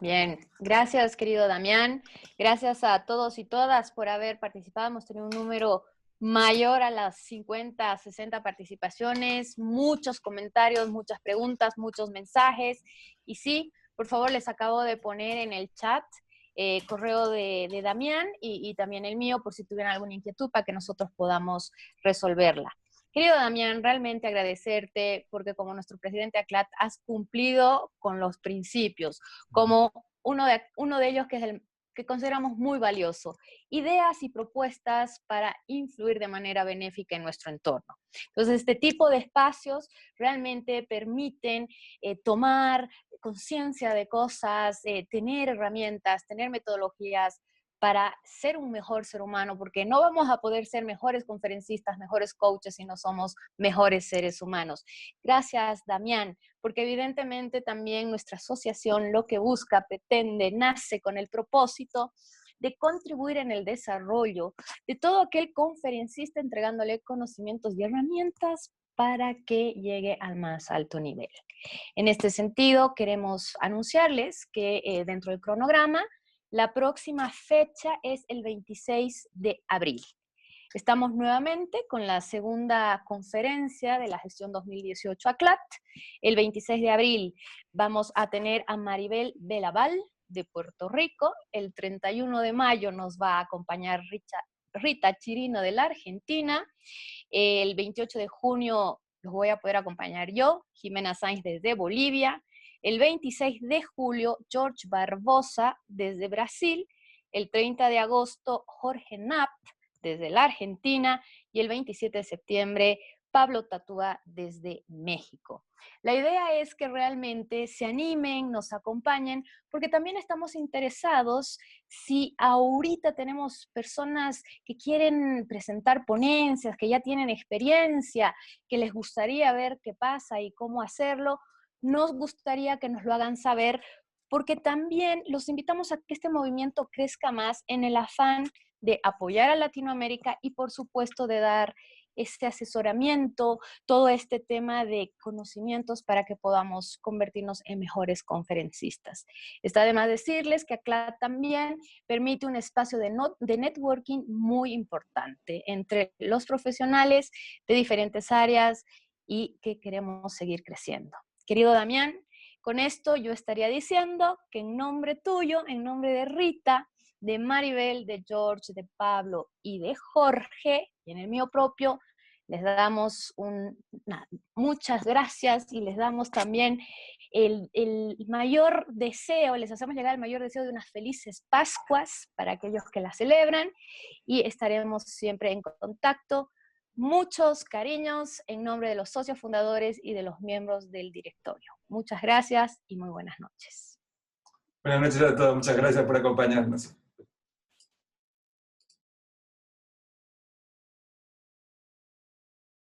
Bien, gracias querido Damián, gracias a todos y todas por haber participado. Hemos tenido un número mayor a las 50, 60 participaciones, muchos comentarios, muchas preguntas, muchos mensajes. Y sí, por favor, les acabo de poner en el chat correo de Damián y también el mío, por si tuvieran alguna inquietud para que nosotros podamos resolverla. Querido Damián, realmente agradecerte porque como nuestro presidente ACLAT has cumplido con los principios, como uno de ellos que es el que consideramos muy valioso, ideas y propuestas para influir de manera benéfica en nuestro entorno. Entonces, este tipo de espacios realmente permiten tomar conciencia de cosas, tener herramientas, tener metodologías para ser un mejor ser humano, porque no vamos a poder ser mejores conferencistas, mejores coaches si no somos mejores seres humanos. Gracias, Damián, porque evidentemente también nuestra asociación lo que busca, pretende, nace con el propósito de contribuir en el desarrollo de todo aquel conferencista entregándole conocimientos y herramientas para que llegue al más alto nivel. En este sentido, queremos anunciarles que dentro del cronograma, la próxima fecha es el 26 de abril. Estamos nuevamente con la segunda conferencia de la gestión 2018 ACLAT. El 26 de abril vamos a tener a Maribel Belaval de Puerto Rico. El 31 de mayo nos va a acompañar Rita Chirino de la Argentina. El 28 de junio los voy a poder acompañar yo, Jimena Sainz desde Bolivia. El 26 de julio, George Barbosa desde Brasil. El 30 de agosto, Jorge Knapp desde la Argentina. Y el 27 de septiembre, Pablo Tatúa desde México. La idea es que realmente se animen, nos acompañen, porque también estamos interesados si ahorita tenemos personas que quieren presentar ponencias, que ya tienen experiencia, que les gustaría ver qué pasa y cómo hacerlo. Nos gustaría que nos lo hagan saber, porque también los invitamos a que este movimiento crezca más en el afán de apoyar a Latinoamérica y, por supuesto, de dar este asesoramiento, todo este tema de conocimientos para que podamos convertirnos en mejores conferencistas. Está de más decirles que ACLAD también permite un espacio de networking muy importante entre los profesionales de diferentes áreas y que queremos seguir creciendo. Querido Damián, con esto yo estaría diciendo que en nombre tuyo, en nombre de Rita, de Maribel, de George, de Pablo y de Jorge, y en el mío propio, les damos muchas gracias y les damos también el mayor deseo, les hacemos llegar el mayor deseo de unas felices Pascuas para aquellos que las celebran, y estaremos siempre en contacto. Muchos cariños en nombre de los socios fundadores y de los miembros del directorio. Muchas gracias y muy buenas noches. Buenas noches a todos, muchas gracias por acompañarnos.